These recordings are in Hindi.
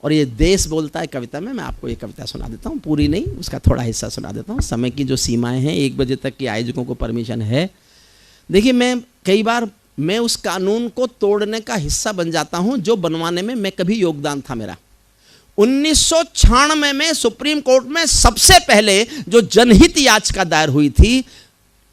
और ये देश बोलता है कविता में। मैं आपको ये कविता सुना देता हूँ, पूरी नहीं, उसका थोड़ा हिस्सा सुना देता हूँ। समय की जो सीमाएं हैं, 1 बजे तक की आयोजकों को परमिशन है। देखिए, मैं कई बार मैं उस कानून को तोड़ने का हिस्सा बन जाता हूँ जो बनवाने में मैं कभी योगदान था मेरा। 1996 में सुप्रीम कोर्ट में सबसे पहले जो जनहित याचिका दायर हुई थी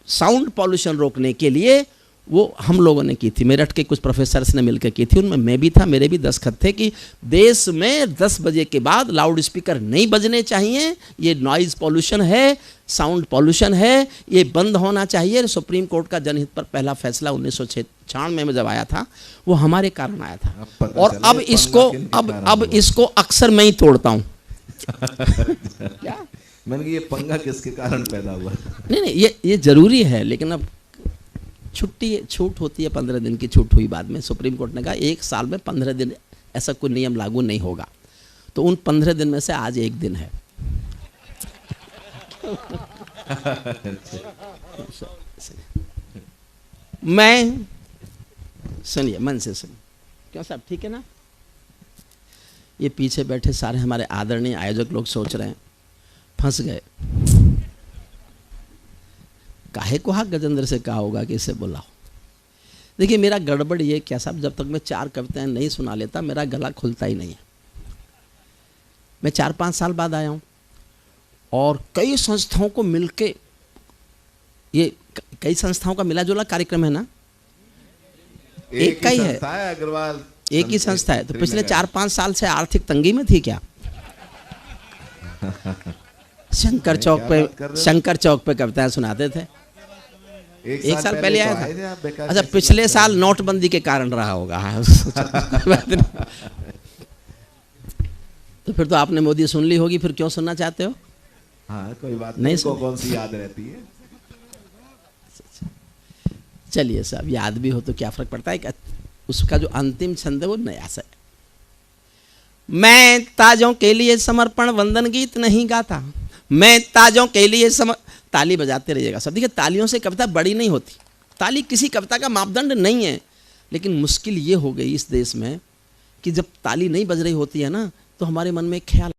साउंड पॉल्यूशन रोकने के लिए, वो हम लोगों ने की थी। मेरठ के कुछ प्रोफेसर्स ने मिलकर की थी, उनमें मैं भी था, मेरे भी दस्तखत थे कि देश में 10 बजे के बाद लाउड स्पीकर नहीं बजने चाहिए, ये नॉइज़ पॉल्यूशन है, साउंड पॉल्यूशन है, ये बंद होना चाहिए। सुप्रीम कोर्ट का जनहित पर पहला फैसला 1996 में जब आया था, वो हमारे कारण आया था। और अब इसको अक्सर मैं ही तोड़ता हूँ। क्या मैंने कहा ये पंगा किसके कारण पैदा हुआ? नहीं, ये जरूरी है, लेकिन अब छूट होती है, 15 दिन की छूट हुई बाद में। सुप्रीम कोर्ट ने कहा 1 साल में 15 दिन ऐसा कोई नियम लागू नहीं होगा, तो उन 15 दिन में से आज 1 दिन है। मैं सुनिए, मन से सुनिए। क्यों साहब, ठीक है ना? ये पीछे बैठे सारे हमारे आदरणीय आयोजक लोग सोच रहे हैं फंस गए, काहे को हाँ गजेंद्र से कहा होगा कि इसे बुलाओ। देखिए, मेरा गड़बड़ ये क्या साहब, जब तक मैं 4 कविताएं नहीं सुना लेता मेरा गला खुलता ही नहीं है। मैं 4-5 साल बाद आया हूँ और कई संस्थाओं को मिलके, ये कई संस्थाओं का मिला जुला कार्यक्रम है ना, एक का ही है, अग्रवाल एक ही संस्था है। तो पिछले 4-5 साल से आर्थिक तंगी में थी क्या? शंकर चौक पे कविताएं सुनाते थे। 1 साल पहले आया था। अच्छा, पिछले साल नोटबंदी के कारण रहा होगा। तो फिर तो आपने मोदी सुन ली होगी, फिर क्यों सुनना चाहते हो? हाँ, कोई बात नहीं, कौन सी याद रहती है। चलिए साहब, याद भी हो तो क्या फर्क पड़ता है। उसका जो अंतिम छंद है वो नया सा है। मैं ताजों के लिए समर्पण वंदन गीत नहीं गाता, मैं ताजों के लिए ताली बजाते रहिएगा सब। देखिए, तालियों से कविता बड़ी नहीं होती, ताली किसी कविता का मापदंड नहीं है। लेकिन मुश्किल ये हो गई इस देश में कि जब ताली नहीं बज रही होती है ना, तो हमारे मन में ख्याल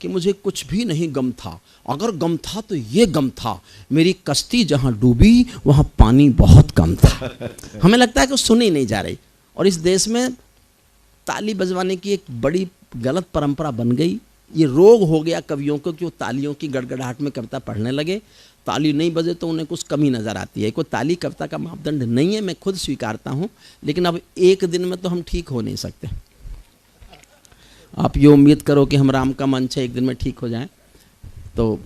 कि मुझे कुछ भी नहीं गम था, अगर गम था तो ये गम था, मेरी कश्ती जहाँ डूबी वहाँ पानी बहुत कम था। हमें लगता है कि सुन ही नहीं जा रही। और इस देश में ताली बजवाने की एक बड़ी गलत परंपरा बन गई। ये रोग हो गया कवियों को कि वो तालियों की गड़गड़ाहट में कविता पढ़ने लगे। ताली नहीं बजे तो उन्हें कुछ कमी नज़र आती है। कोई ताली कविता का मापदंड नहीं है, मैं खुद स्वीकारता हूँ। लेकिन अब 1 दिन में तो हम ठीक हो नहीं सकते। आप ये उम्मीद करो कि हम राम का मंच है 1 दिन में ठीक हो जाए, तो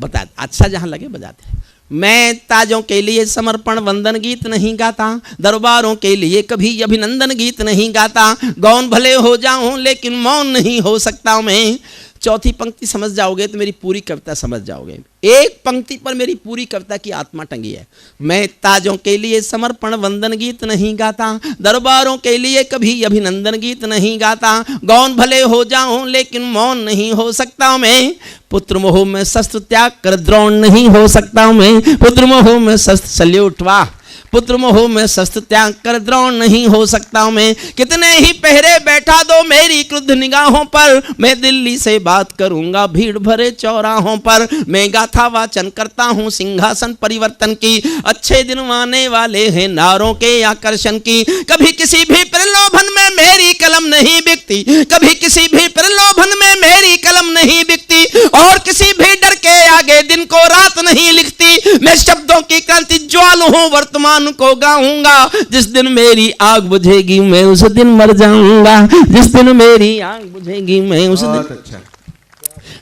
बता अच्छा जहाँ लगे बजाते हैं। मैं ताजों के लिए समर्पण वंदन गीत नहीं गाता, दरबारों के लिए कभी अभिनंदन गीत नहीं गाता, गौन भले हो जाऊं लेकिन मौन नहीं हो सकता मैं। चौथी पंक्ति समझ जाओगे तो मेरी पूरी कविता समझ जाओगे। एक पंक्ति पर मेरी पूरी कविता की आत्मा टंगी है। मैं ताजों के लिए समर्पण वंदन गीत नहीं गाता, दरबारों के लिए कभी अभिनंदन गीत नहीं गाता, गौन भले हो जाऊं लेकिन मौन नहीं हो सकता मैं। पुत्र मोह में शस्त्र त्याग कर द्रोण नहीं हो सकता मैं, पुत्र मोह में शस्त्र सल्यूट वाह, पुत्र मोह में शस्त्र त्याग कर द्रोण नहीं हो सकता मैं। कितने ही पहरे बैठा दो मेरी क्रुद्ध निगाहों पर, मैं दिल्ली से बात करूंगा भीड़ भरे चौराहों पर। मैं गाथा वाचन करता हूँ सिंहासन परिवर्तन की, अच्छे दिन आने वाले हैं नारों के आकर्षण की। कभी किसी भी प्रलोभन में मेरी कलम नहीं बिकती, कभी किसी भी प्रलोभन में मेरी कलम नहीं बिकती, और किसी भी डर के आगे दिन को रात नहीं लिखती। मैं शब्दों की क्रांति ज्वाल हूँ वर्तमान को गाऊंगा, जिस दिन मेरी आग बुझेगी मैं उस दिन मर जाऊंगा, जिस दिन मेरी आग बुझेगी मैं उस दिन,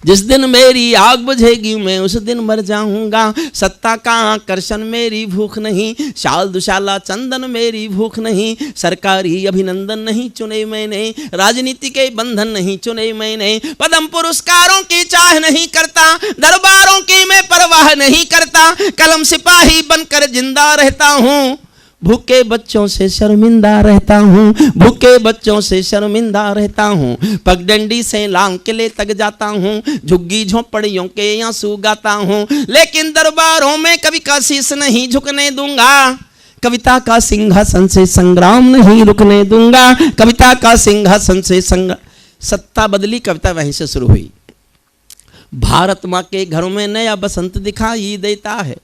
जिस दिन मेरी आग बुझेगी मैं उस दिन मर जाऊंगा। सत्ता का आकर्षण मेरी भूख नहीं, शाल दुशाला चंदन मेरी भूख नहीं, सरकारी अभिनंदन नहीं चुने मैंने, राजनीति के बंधन नहीं चुने मैंने, पद्म पुरस्कारों की चाह नहीं करता, दरबारों की मैं परवाह नहीं करता, कलम सिपाही बनकर जिंदा रहता हूँ, भूखे बच्चों से शर्मिंदा रहता हूँ, भूखे बच्चों से शर्मिंदा रहता हूँ, पगडंडी से लाल किले तक जाता हूँ, झुग्गी झोंपड़ियों के आंसू गाता हूँ, लेकिन दरबारों में कभी का शीश नहीं झुकने दूंगा, कविता का सिंहासन से संग्राम नहीं रुकने दूंगा, कविता का सिंहासन से संग्राम। सत्ता बदली, कविता वहीं से शुरू हुई। भारत माँ के घरों में नया बसंत दिखाई देता है।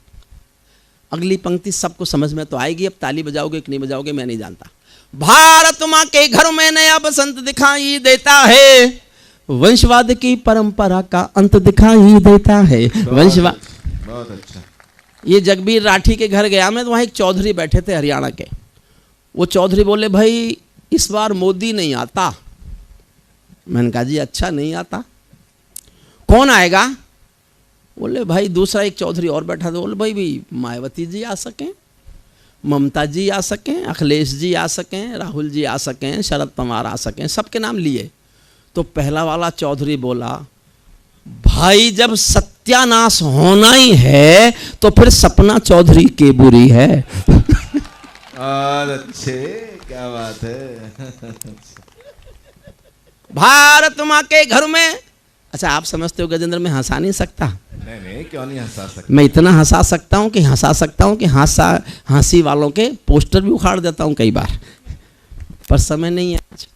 अगली पंक्ति सबको समझ में तो आएगी, अब ताली बजाओगे कि नहीं बजाओगे मैं नहीं जानता। भारत माँ के घरों में नया बसंत दिखाई देता है, वंशवाद की परंपरा का अंत दिखाई देता है। वंशवाद, बहुत अच्छा। ये जगबीर राठी के घर गया मैं, तो वहाँ एक चौधरी बैठे थे हरियाणा के। वो चौधरी बोले भाई इस बार मोदी नहीं आता। मैंने कहा जी अच्छा नहीं आता, कौन आएगा? बोले भाई दूसरा एक चौधरी और बैठा था। बोले भाई भी मायावती जी आ सकें, ममता जी आ सकें, अखिलेश जी आ सकें, राहुल जी आ सकें, शरद पवार आ सकें, सबके नाम लिए। तो पहला वाला चौधरी बोला भाई जब सत्यानाश होना ही है तो फिर सपना चौधरी की बुरी है। और अच्छे, क्या बात है। भारत माँ के घर में, अच्छा आप समझते हो गजेंद्र मैं हंसा नहीं सकता? नहीं क्यों नहीं हंसा सकता। मैं इतना हंसा सकता हूँ कि हंसी वालों के पोस्टर भी उखाड़ देता हूँ कई बार, पर समय नहीं है आज।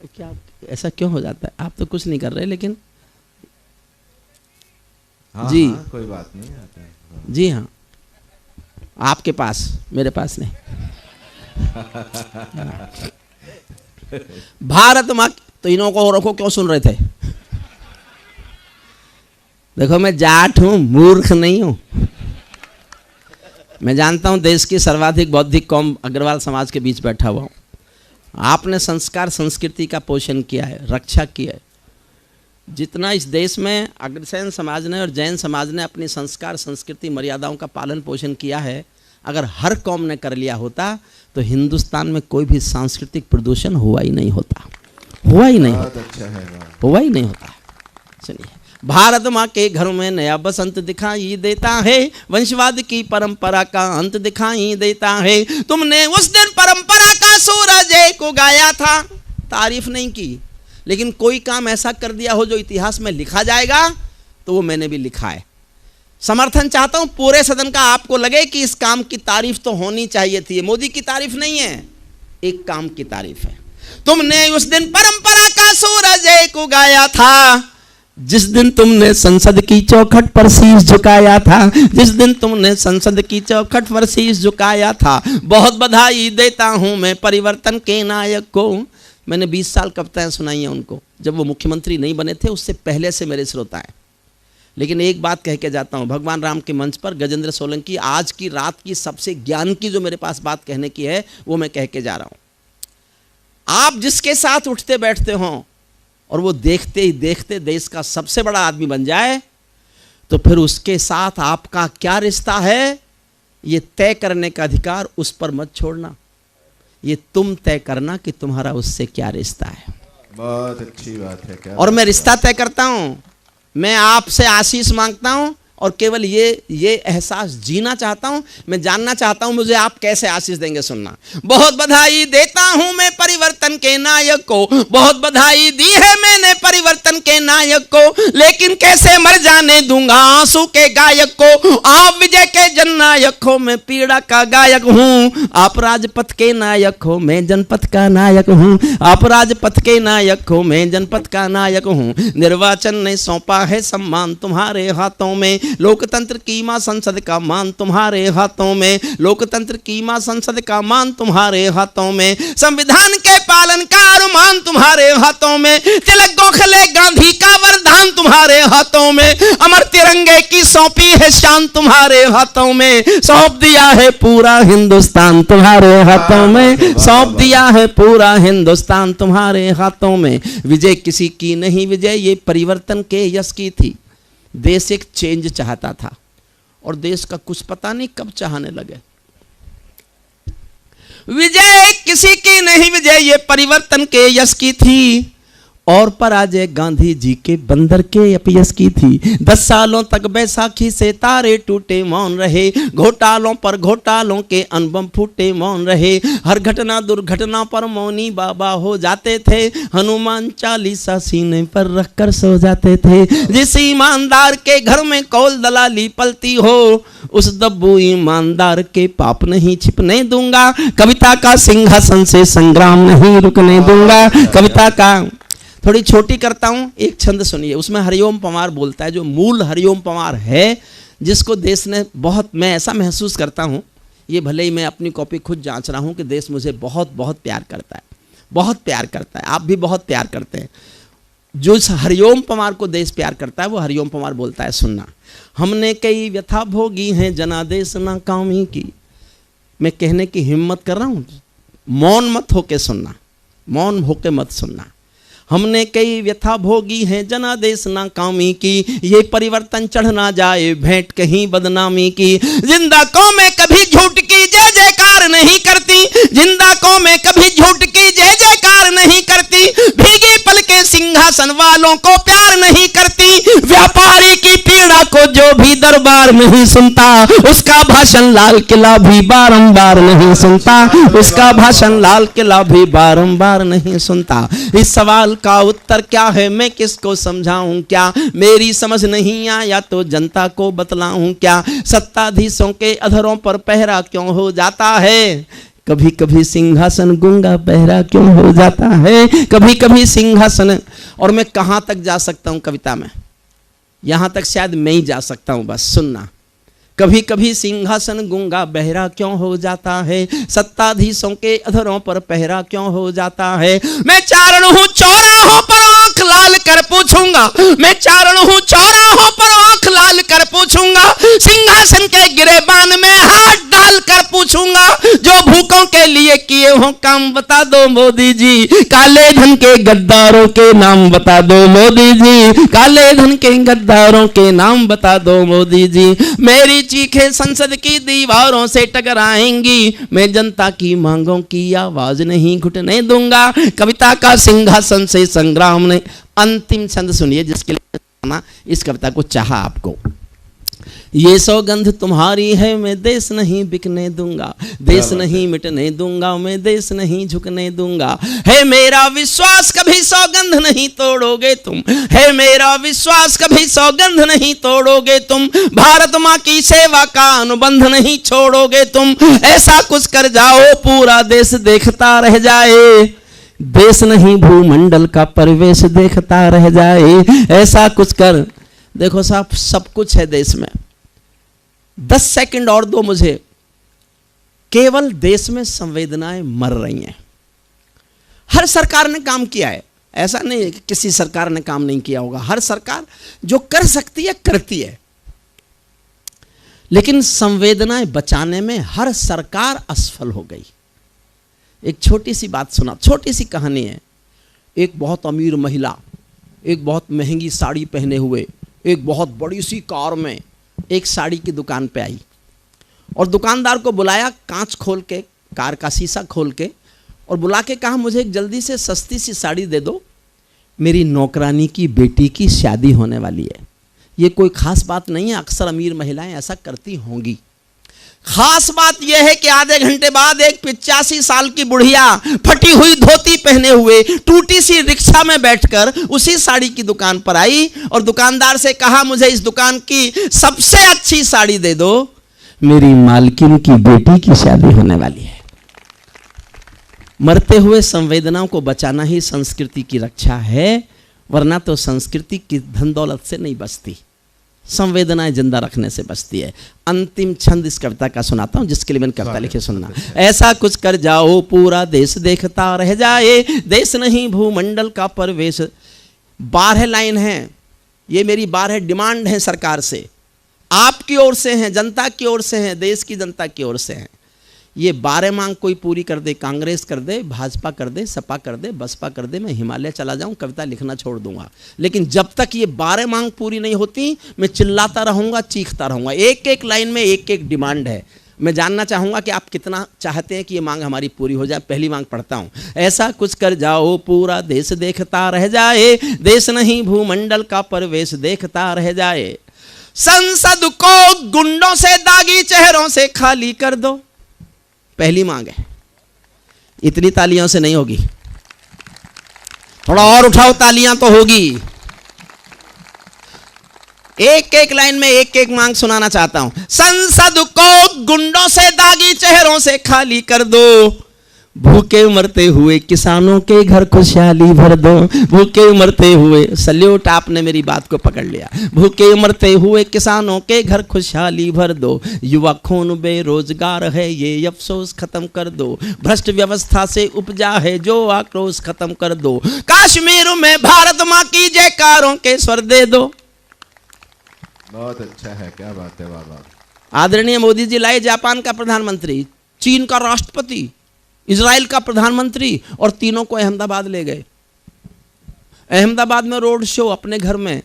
क्या ऐसा क्यों हो जाता है? आप तो कुछ नहीं कर रहे लेकिन। हाँ, जी हाँ, कोई बात नहीं आता है। जी हाँ, आपके पास, मेरे पास नहीं। भारत माँ, तो इन्हों को रखो, क्यों सुन रहे थे? देखो मैं जाट हूं, मूर्ख नहीं हूं। मैं जानता हूं देश की सर्वाधिक बौद्धिक कौम अग्रवाल समाज के बीच बैठा हुआ हूं। आपने संस्कार संस्कृति का पोषण किया है, रक्षा की है। जितना इस देश में अग्रसेन समाज ने और जैन समाज ने अपनी संस्कार संस्कृति मर्यादाओं का पालन पोषण किया है, अगर हर कौम ने कर लिया होता तो हिंदुस्तान में कोई भी सांस्कृतिक प्रदूषण हुआ ही नहीं होता, हुआ ही नहीं होता, अच्छा है, हुआ ही नहीं होता। सुनिए, भारत माँ के घरों में नया बसंत दिखाई देता है, वंशवाद की परंपरा का अंत दिखाई देता है। तुमने उस दिन परंपरा का सूरज को गाया था, तारीफ नहीं की, लेकिन कोई काम ऐसा कर दिया हो जो इतिहास में लिखा जाएगा, तो वो मैंने भी लिखा है। समर्थन चाहता हूं पूरे सदन का, आपको लगे कि इस काम की तारीफ तो होनी चाहिए थी। मोदी की तारीफ नहीं है, एक काम की तारीफ है। तुमने उस दिन परंपरा का सूरज को गाया था, जिस दिन तुमने संसद की चौखट पर शीश झुकाया था, जिस दिन तुमने संसद की चौखट पर शीश झुकाया था। बहुत बधाई देता हूं मैं परिवर्तन के नायक को। मैंने 20 साल कविताएं सुनाई हैं उनको, जब वो मुख्यमंत्री नहीं बने थे, उससे पहले से मेरे श्रोता हैं। लेकिन एक बात कह के जाता हूं, भगवान राम के मंच पर गजेंद्र सोलंकी आज की रात की सबसे ज्ञान की जो मेरे पास बात कहने की है, वो मैं कह के जा रहा हूं। आप जिसके साथ उठते बैठते हों और वो देखते ही देखते देश का सबसे बड़ा आदमी बन जाए, तो फिर उसके साथ आपका क्या रिश्ता है, ये तय करने का अधिकार उस पर मत छोड़ना। ये तुम तय करना कि तुम्हारा उससे क्या रिश्ता है। बहुत अच्छी बात है। क्या और मैं रिश्ता तय करता हूं, मैं आपसे आशीष मांगता हूं और केवल ये एहसास जीना चाहता हूं। मैं जानना चाहता हूं मुझे आप कैसे आशीष देंगे, सुनना। बहुत बधाई देता हूं मैं परिवर्तन के नायक को, बहुत बधाई दी है मैंने परिवर्तन के नायक को, लेकिन कैसे मर जाने दूंगा आंसू के गायक को। आप विजय के जननायक हो, मैं पीड़ा का गायक हूं। आप राजपथ के नायक हो, मैं जनपथ का नायक हूं। आप राजपथ के नायक हो, मैं जनपथ का नायक हूं। निर्वाचन ने सौंपा है सम्मान तुम्हारे हाथों में, लोकतंत्र की मां संसद का मान तुम्हारे हाथों में, लोकतंत्र की मां संसद का मान तुम्हारे हाथों में, संविधान के पालन का अरमान तुम्हारे हाथों में, तिलक गोखले गांधी का वरदान तुम्हारे हाथों में, अमर तिरंगे की सौंपी है शान तुम्हारे हाथों में, सौंप दिया है पूरा हिंदुस्तान तुम्हारे हाथों में, सौंप दिया है पूरा हिंदुस्तान तुम्हारे हाथों में। विजय किसी की नहीं, विजय ये परिवर्तन के यश की थी। देश एक चेंज चाहता था और देश का कुछ पता नहीं कब चाहने लगे। विजय किसी की नहीं, विजय ये परिवर्तन के यश की थी। और पराजय गांधी जी के बंदर के अपयस की थी। 10 सालों तक बैसाखी से तारे टूटे मौन रहे, घोटालों पर घोटालों के अनबम फूटे मौन रहे, हर घटना दुर्घटना पर मौनी बाबा हो जाते थे, हनुमान चालीसा सीने पर रखकर सो जाते थे। जिस ईमानदार के घर में कौल दलाली पलती हो, उस दब्बू ईमानदार के पाप नहीं छिपने दूंगा, कविता का सिंहासन से संग्राम नहीं रुकने दूंगा। कविता का थोड़ी छोटी करता हूं, एक छंद सुनिए। उसमें हरिओम पंवार बोलता है, जो मूल हरिओम पंवार है, जिसको देश ने बहुत, मैं ऐसा महसूस करता हूं, ये भले ही मैं अपनी कॉपी खुद जांच रहा हूं कि देश मुझे बहुत बहुत प्यार करता है, बहुत प्यार करता है, आप भी बहुत प्यार करते हैं। जो इस हरिओम पंवार को देश प्यार करता है, वो हरिओम पंवार बोलता है, सुनना। हमने कई व्यथा भोगी हैं जनादेश नाकामी की। मैं कहने की हिम्मत कर रहा हूं, मौन मत होके सुनना, मौन होके मत सुनना। हमने कई व्यथा भोगी हैं जनादेश नाकामी की, ये परिवर्तन चढ़ ना जाए भेंट कहीं बदनामी की। जिंदा कौमें कभी झूठ की जय जयकार नहीं करती, जिंदा कौमें कभी झूठ की जय जयकार नहीं करती, भीगे पल के सिंहासन वालों को प्यार नहीं करती, व्यापारी की पीड़ा को जो भी दरबार नहीं सुनता, उसका भाषण लाल किला भी बारंबार नहीं सुनता, उसका भाषण लाल किला भी बारंबार नहीं सुनता। इस सवाल का उत्तर क्या है, मैं किसको समझाऊं क्या, मेरी समझ नहीं आया तो जनता को बतलाऊं क्या। सत्ताधीशों के अधरों पर पहरा क्यों हो जाता है, कभी कभी सिंहासन गूंगा बहरा क्यों हो जाता है, कभी कभी सिंहासन। और मैं कहां तक जा सकता हूं कविता में, यहां तक शायद मैं ही जा सकता हूं, बस सुनना। कभी कभी सिंहासन गूंगा बहरा क्यों हो जाता है, सत्ताधीशों के अधरों पर पहरा क्यों हो जाता है। मैं चारण हूं चौराहों पर आंख लाल कर पूछूंगा, मैं चारण हूं चौराहों पर आंख लाल कर पूछूंगा, सिंहासन के गिरेबान में हाथ डाल कर पूछूंगा, जो भूखों के लिए किए हो काम बता दो मोदी जी, काले धन के गद्दारों के नाम बता दो मोदी जी, काले धन के गद्दारों के नाम बता दो मोदी जी। मेरी चीखें संसद की दीवारों से टकराएंगी, मैं जनता की मांगों की आवाज नहीं घुटने दूंगा, कविता का सिंहासन से संग्राम ने। अंतिम छंद सुनिए, जिसके लिए इस कविता को चाहा आपको। ये सौगंध तुम्हारी है, मैं देश नहीं बिकने दूंगा, देश नहीं मिटने दूंगा, मैं देश नहीं झुकने दूंगा। है मेरा विश्वास कभी सौगंध नहीं तोड़ोगे तुम, है मेरा विश्वास कभी सौगंध नहीं तोड़ोगे तुम, भारत माँ की सेवा का अनुबंध नहीं छोड़ोगे तुम। ऐसा कुछ कर जाओ पूरा देश देखता रह जाए, देश नहीं भूमंडल का परिवेश देखता रह जाए। ऐसा कुछ कर, देखो साहब सब कुछ है देश में, 10 सेकंड और दो मुझे। केवल देश में संवेदनाएं मर रही हैं। हर सरकार ने काम किया है, ऐसा नहीं कि किसी सरकार ने काम नहीं किया होगा, हर सरकार जो कर सकती है करती है, लेकिन संवेदनाएं बचाने में हर सरकार असफल हो गई। एक छोटी सी बात सुना, छोटी सी कहानी है। एक बहुत अमीर महिला एक बहुत महंगी साड़ी पहने हुए एक बहुत बड़ी सी कार में एक साड़ी की दुकान पे आई और दुकानदार को बुलाया, कांच खोल के, कार का शीशा खोल के, और बुला के कहा मुझे एक जल्दी से सस्ती सी साड़ी दे दो, मेरी नौकरानी की बेटी की शादी होने वाली है। ये कोई खास बात नहीं है, अक्सर अमीर महिलाएं ऐसा करती होंगी। खास बात यह है कि आधे घंटे बाद एक 85 साल की बुढ़िया फटी हुई धोती पहने हुए टूटी सी रिक्शा में बैठकर उसी साड़ी की दुकान पर आई और दुकानदार से कहा मुझे इस दुकान की सबसे अच्छी साड़ी दे दो, मेरी मालकिन की बेटी की शादी होने वाली है। मरते हुए संवेदनाओं को बचाना ही संस्कृति की रक्षा है, वरना तो संस्कृति की धन दौलत से नहीं बचती, संवेदनाएं जिंदा रखने से बचती है। अंतिम छंद इस कविता का सुनाता हूं, जिसके लिए मैंने कविता लिखी, सुनना। ऐसा कुछ कर जाओ पूरा देश देखता रह जाए, देश नहीं भूमंडल का परिवेश। 12 लाइन है, ये मेरी 12 डिमांड है सरकार से, आपकी ओर से हैं, जनता की ओर से हैं, देश की जनता की ओर से हैं। ये 12 मांग कोई पूरी कर दे, कांग्रेस कर दे, भाजपा कर दे, सपा कर दे, बसपा कर दे, मैं हिमालय चला जाऊं, कविता लिखना छोड़ दूंगा। लेकिन जब तक ये 12 मांग पूरी नहीं होती, मैं चिल्लाता रहूंगा, चीखता रहूंगा। एक एक लाइन में एक एक डिमांड है। मैं जानना चाहूंगा कि आप कितना चाहते हैं कि ये मांग हमारी पूरी हो जाए। पहली मांग पढ़ता हूं। ऐसा कुछ कर जाओ पूरा देश देखता रह जाए, देश नहीं भूमंडल का परवेश देखता रह जाए। संसद को गुंडों से दागी चेहरों से खाली कर दो। पहली मांग है। इतनी तालियों से नहीं होगी, थोड़ा और उठाओ, तालियां तो होगी। एक एक लाइन में एक एक मांग सुनाना चाहता हूं। संसद को गुंडों से दागी चेहरों से खाली कर दो, भूखे मरते हुए किसानों के घर खुशहाली भर दो। भूखे मरते हुए, सल्यूट, आपने मेरी बात को पकड़ लिया। भूखे मरते हुए किसानों के घर खुशहाली भर दो। युवा खून बेरोजगार है ये अफसोस खत्म कर दो। भ्रष्ट व्यवस्था से उपजा है जो आक्रोश खत्म कर दो। कश्मीर में भारत मां की जयकारों के स्वर दे दो। बहुत अच्छा है, क्या बात है, वाह वाह। आदरणीय मोदी जी लाए जापान का प्रधानमंत्री, चीन का राष्ट्रपति, इजराइल का प्रधानमंत्री, और तीनों को अहमदाबाद ले गए। अहमदाबाद में रोड शो अपने घर में।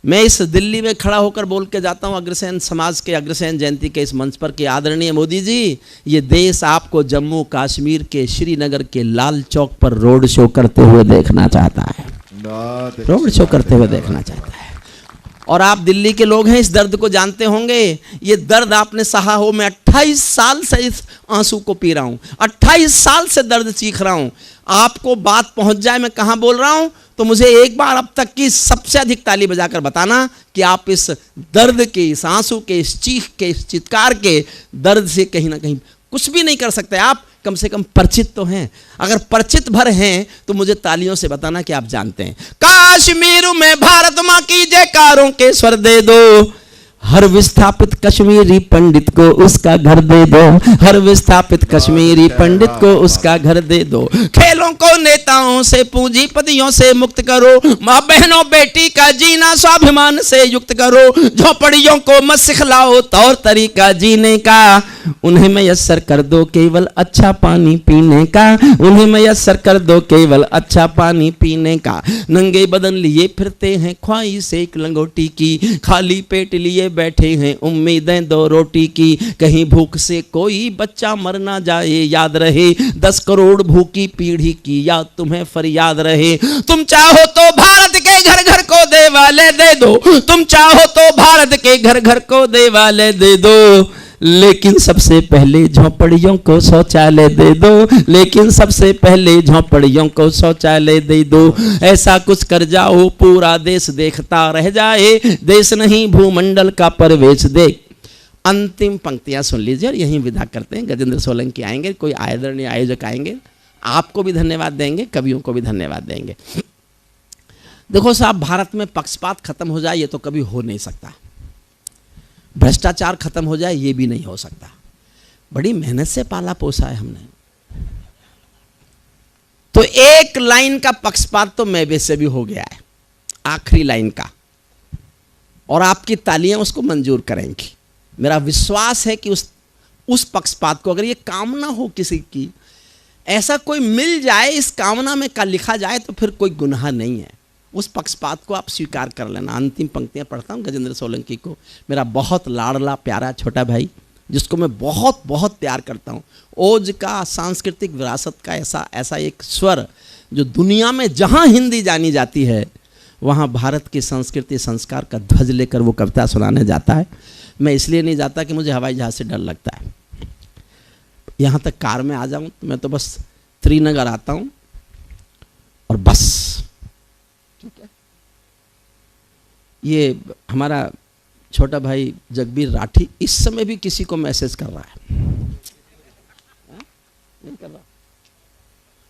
मैं इस दिल्ली में खड़ा होकर बोल के जाता हूं अग्रसेन समाज के अग्रसेन जयंती के इस मंच पर कि आदरणीय मोदी जी, ये देश आपको जम्मू कश्मीर के श्रीनगर के लाल चौक पर रोड शो करते हुए देखना चाहता है। रोड शो करते हुए देखना चाहता है। और आप दिल्ली के लोग हैं, इस दर्द को जानते होंगे। ये दर्द आपने सहा हो। मैं 28 साल से इस आंसू को पी रहा हूं, 28 साल से दर्द चीख रहा हूं। आपको बात पहुंच जाए मैं कहां बोल रहा हूं, तो मुझे एक बार अब तक की सबसे अधिक ताली बजाकर बताना कि आप इस दर्द के, इस आंसू के, इस चीख के, इस चित्कार के दर्द से कहीं ना कहीं कुछ भी नहीं कर सकते। आप कम से कम परिचित तो हैं। अगर परिचित भर हैं तो मुझे तालियों से बताना कि आप जानते हैं। कश्मीर में भारत मां की जयकारों के स्वर दे दो। हर विस्थापित कश्मीरी पंडित को उसका घर दे दो। हर विस्थापित कश्मीरी पंडित को उसका घर दे दो। खेलों को नेताओं से पूंजीपतियों से मुक्त करो। माँ बहनों बेटी का जीना स्वाभिमान से युक्त करो। झोपड़ियों को मत सिखलाओ तौर तरीका जीने का। उन्हें मयस्सर कर दो केवल अच्छा पानी पीने का। उन्हें मयस्सर कर दो केवल अच्छा पानी पीने का। नंगे बदन लिए फिरते हैं ख्वाहिश एक लंगोटी की। खाली पेट लिए बैठे हैं उम्मीदें 2 रोटी की। कहीं भूख से कोई बच्चा मर ना जाए, याद रहे 10 करोड़ भूखी पीढ़ी की याद तुम्हें फरियाद रहे। तुम चाहो तो भारत के घर घर को देवालय दे दो। तुम चाहो तो भारत के घर घर को देवालय दे दो। लेकिन सबसे पहले झोपड़ियों को शौचालय दे दो। लेकिन सबसे पहले झोपड़ियों को शौचालय दे दो। ऐसा कुछ कर जाओ पूरा देश देखता रह जाए, देश नहीं भूमंडल का परवेश देख। अंतिम पंक्तियां सुन लीजिए और यहीं विदा करते हैं। गजेंद्र सोलंकी आएंगे, कोई आदरणीय आयोजक आएंगे, आपको भी धन्यवाद देंगे, कवियों को भी धन्यवाद देंगे। देखो साहब, भारत में पक्षपात खत्म हो जाए ये तो कभी हो नहीं सकता। भ्रष्टाचार खत्म हो जाए ये भी नहीं हो सकता। बड़ी मेहनत से पाला पोसा है हमने। तो एक लाइन का पक्षपात तो मेबे से भी हो गया है, आखिरी लाइन का, और आपकी तालियां उसको मंजूर करेंगी। मेरा विश्वास है कि उस पक्षपात को, अगर ये कामना हो किसी की, ऐसा कोई मिल जाए, इस कामना में का लिखा जाए, तो फिर कोई गुनाह नहीं है। उस पक्षपात को आप स्वीकार कर लेना। अंतिम पंक्तियां पढ़ता हूं गजेंद्र सोलंकी को, मेरा बहुत लाडला प्यारा छोटा भाई, जिसको मैं बहुत बहुत प्यार करता हूं। ओज का, सांस्कृतिक विरासत का ऐसा एक स्वर जो दुनिया में जहां हिंदी जानी जाती है वहां भारत की संस्कृति संस्कार का ध्वज लेकर वो कविता सुनाने जाता है। मैं इसलिए नहीं जाता कि मुझे हवाई जहाज से डर लगता है। यहां तक कार में आ जाऊं तो मैं तो बस श्रीनगर आता हूं और बस। ये हमारा छोटा भाई जगबीर राठी इस समय भी किसी को मैसेज कर रहा है, नहीं कर रहा,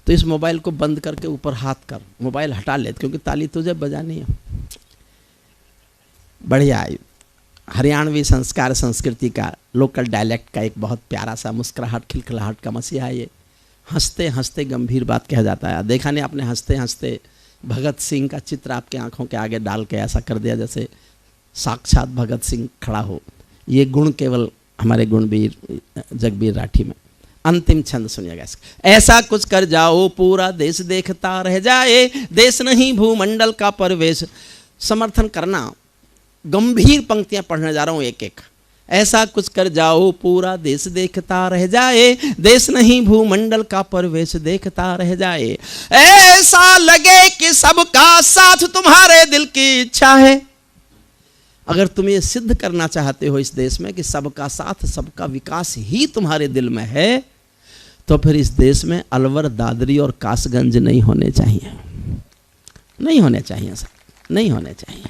तो इस मोबाइल को बंद करके ऊपर हाथ कर, मोबाइल हटा ले, क्योंकि ताली तुझे बजानी है। बढ़िया, हरियाणवी संस्कार संस्कृति का, लोकल डायलेक्ट का एक बहुत प्यारा सा मुस्कुराहट खिलखिलाहट का मसीहा है ये। हंसते हंसते गंभीर बात कहा जाता है। देखा नहीं आपने, हंसते हंसते भगत सिंह का चित्र आपके आंखों के आगे डाल के ऐसा कर दिया जैसे साक्षात भगत सिंह खड़ा हो। ये गुण केवल हमारे गुणवीर जगबीर राठी में। अंतिम छंद सुनिएगा इसका। ऐसा कुछ कर जाओ पूरा देश देखता रह जाए, देश नहीं भूमंडल का परवेश। समर्थन करना, गंभीर पंक्तियां पढ़ने जा रहा हूं एक एक। ऐसा कुछ कर जाओ पूरा देश देखता रह जाए, देश नहीं भूमंडल का परवेश देखता रह जाए। ऐसा लगे कि सबका साथ तुम्हारे दिल की इच्छा है। अगर तुम ये सिद्ध करना चाहते हो इस देश में कि सबका साथ सबका विकास ही तुम्हारे दिल में है, तो फिर इस देश में अलवर, दादरी और कासगंज नहीं होने चाहिए, नहीं होने चाहिए सर, नहीं होने चाहिए।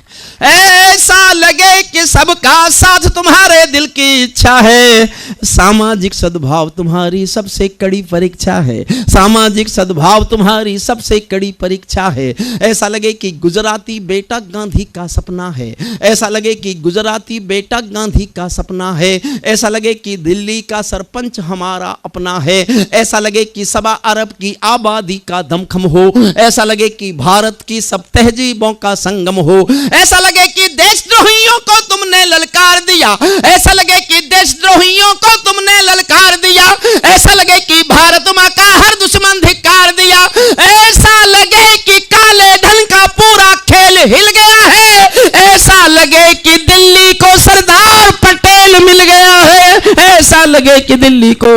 ऐसा लगे कि सबका साथ तुम्हारे दिल की इच्छा है, सामाजिक सद्भाव तुम्हारी सबसे कड़ी परीक्षा है, सामाजिक सद्भाव तुम्हारी सबसे कड़ी परीक्षा है। ऐसा लगे कि गुजराती बेटा गांधी का सपना है, ऐसा लगे कि गुजराती बेटा गांधी का सपना है, ऐसा लगे कि दिल्ली का सरपंच हमारा अपना है, ऐसा लगे कि 1.25 अरब की आबादी का दमखम हो, ऐसा लगे कि भारत की सब तहजीबों का संगम हो, ऐसा लगे कि देशद्रोहियों को तुमने ललकार दिया, ऐसा लगे कि देशद्रोहियों को तुमने ललकार दिया, ऐसा लगे कि भारत मां का हर दुश्मन धिक्कार दिया, ऐसा लगे कि काले धन का पूरा खेल हिल गया है, ऐसा लगे कि दिल्ली को सरदार पटेल मिल गया है, ऐसा लगे कि दिल्ली को